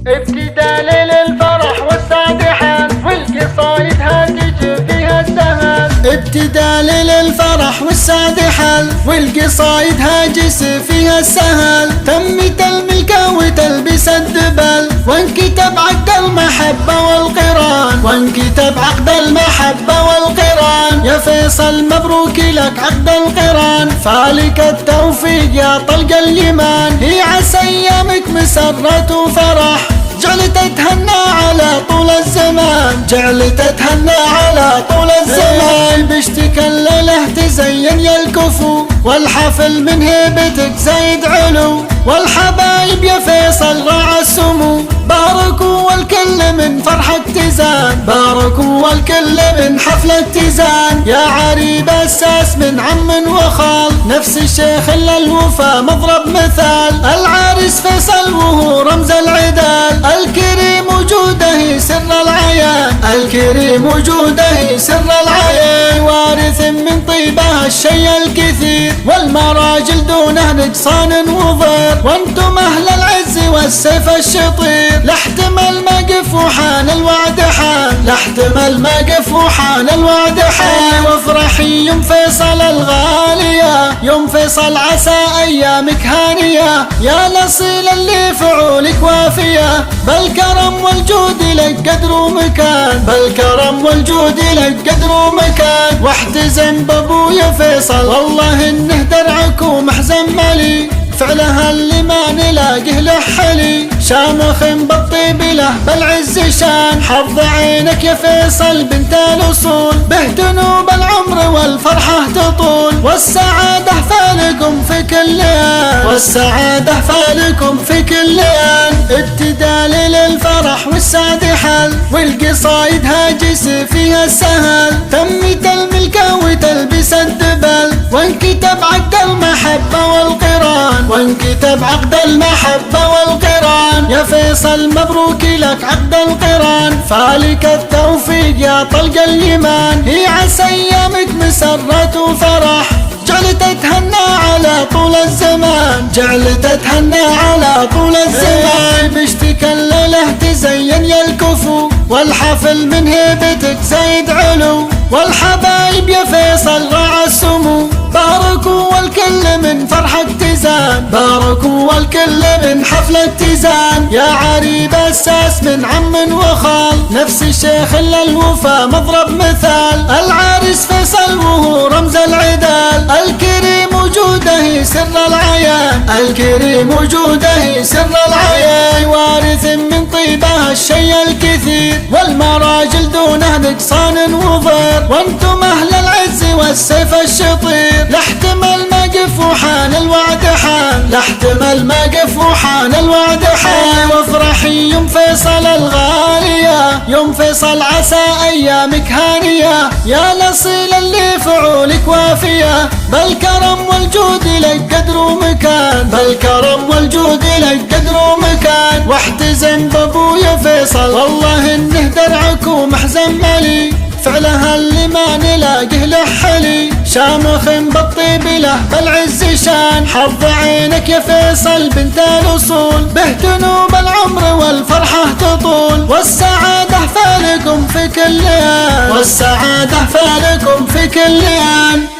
ابتدى ليل الفرح والسعد حان والقصايد هاجج فيها السهل. ابتدى ليل الفرح والسعد حل والقصايد هاجس فيها السهل. تمت الملكة وتلبس الدبل وانكتب عقد المحبة والقران. وانكتب عقد المحبة والقران يا فيصل مبروك لك عقد القران. فالك التوفيق يا طلق اليمان. هي عسى ايامك مسرة وفرح جعلت اتهنى على طول الزمان. جعلت اتهنى على طول الزمان. بشتك الليلة تزين يا الكفو والحفل من هيبتك زايد علو. والحبايب يا فيصل راعى السمو باركوا والكل من فرحة تزان. باركوا والكل من حفلة تزان. يا عريب الساس من عم وخال نفس الشيخ الا الوفا مضرب مثال. العريس فيصل وهو رمز العدال. الكريم وجوده سر العيان. الكريم وجوده سر العيان. وارث من طيبه الشيء الكثير والمراجل دونه نقصان وضير. وانتم اهل العز والسيف الشطير. لاحتمل مقف وحان الوعد حان. لاحتمل مقف وحان الوعد حان. وافرحي يوم فيصل الغالية يوم فيصل عسى ايامك هانية. يا نصيل اللي فعولك وافية بالكرم والجود لك قدر ومكان. بالكرم والجود لك قدر ومكان. واحتزم بابويا فيصل والله انه درعك ومحزن ملي. فعلها اللي ما نلاقيه له حلي. شامخ بالطيب له بالعز شان. حظ عينك يا فيصل بنت الاصول به ذنوب العمر والفرحه تطول. والسعاده فالكم في كل آن. والسعاده فالكم في كل آن. ابتدى ليل الفرح والسعد حل والقصايد هاجس فيها السهل. تمت الملكه وتلبس الدبل وانكتب عقد المحبه والقران. وانكتب عقد المحبة والقران يا فيصل مبروك لك عقد القران. فالك التوفيق يا طلق اليمان. هي عسى ايامك مسرة وفرح جعلت اتهنى على طول الزمان. جعلت اتهنى على طول الزمان. بشتك الليلة تزين يا الكفو والحفل من هيبتك زايد علو. والحبايب يا فيصل راعى السمو باركوا والكل من فرحة تزان. باركوا والكل من حفلة تزان. يا عريب الساس من عم وخال نفس الشيخ الا الوفا مضرب مثال. العريس فيصل وهو رمز العدال. الكريم وجوده سر العيان. الكريم وجوده سر العيان. وارث من طيبه الشيء الكثير والمراجل دونه نقصان وضير. وانتم اهل العز والسيف الشطير. لاحتمل مقف وحان الوعد حان. لاحتمل مقف وحان الوعد حان. وافرحي يوم فيصل الغالية يوم فيصل عسى ايامك هانية. يا نصيل اللي فعولك وافية بالكرم والجود لك قدر ومكان. بالكرم والجود لك قدر ومكان. واحتزم بابويا فيصل والله انه درعك ومحزن ملي. فعلها اللي ما نلاقيه له حلي. شامخ بالطيب له بالعز شان. حظ عينك يا فيصل بنت الاصول به ذنوب العمر والفرحه تطول. والسعاده فالكم في كل آن. والسعاده فالكم في كل آن.